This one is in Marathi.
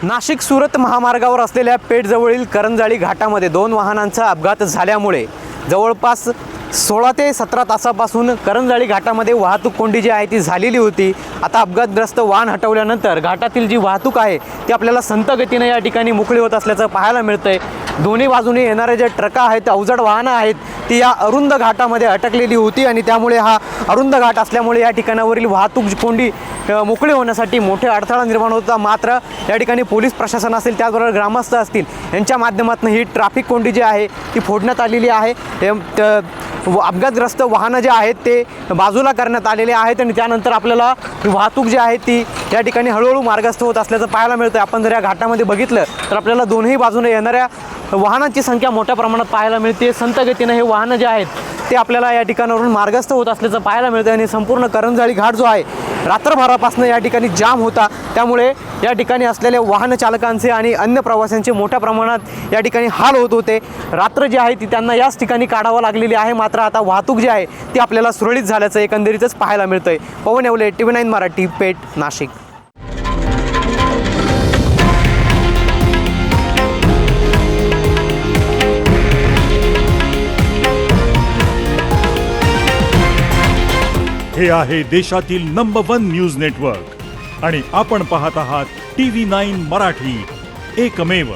नाशिक सुरत महामार्गावर असलेल्या पेठजवळील करंजाळी घाटामध्ये दोन वाहनांचा अपघात झाल्यामुळे जवळपास 16 ते 17 तासापासून करंजाळी घाटामध्ये वाहतूक कोंडी जी आहे ती झालेली होती। आता अपघातग्रस्त वाहन हटवल्यानंतर घाटातील जी वाहतूक आहे ती आपल्याला संत गतीने या ठिकाणी मोकळी होत असल्याचं पाहायला मिळतंय। दोन्ही बाजूने येणारे जे ट्रका आहेत, अवजड वाहनं आहेत, ती या अरुंद घाटामध्ये अटकलेली होती आणि त्यामुळे हा अरुंद घाट असल्यामुळे या ठिकाणावरील वाहतूक कोंडी मोकळी होण्यासाठी मोठे अडथळा निर्माण होता। मात्र या ठिकाणी पोलीस प्रशासन असेल, त्याचबरोबर ग्रामस्थ असतील, यांच्या माध्यमातून ही ट्रॅफिक कोंडी जी आहे ती फोडण्यात आलेली आहे। अपघातग्रस्त वाहनं जे आहेत ते बाजूला करण्यात आलेले आहेत आणि त्यानंतर आपल्याला वाहतूक जी आहे ती या ठिकाणी हळूहळू मार्गस्थ होत असल्याचं पाहायला मिळतं। आपण जर या घाटामध्ये बघितलं तर आपल्याला दोन्ही बाजूने येणाऱ्या वाहनांची संख्या मोठ्या प्रमाणात पाहायला मिळते। संत गतीने हे वाहनं जे आहेत ते आपल्याला या ठिकाणावरून मार्गस्थ होत असल्याचं पाहायला मिळतं आणि संपूर्ण करंजाळी घाट जो आहे रात्रभरापासून या ठिकाणी जाम होता। त्यामुळे या ठिकाणी असलेल्या वाहन चालकांचे आणि अन्य प्रवाशांचे मोठ्या प्रमाणात या ठिकाणी हाल होत होते। रात्र जी आहे ती त्यांना याच ठिकाणी काढावं लागलेली आहे। मात्र आता वाहतूक जी आहे ती आपल्याला सुरळीत झाल्याचं एकंदरीतच पाहायला मिळतंय। पवन येवले, TV9 मराठी, पेठ, नाशिक। हे आहे देशातील नंबर 1 न्यूज नेटवर्क आणि आपण पाहत आहात TV9 मराठी, एकमेव।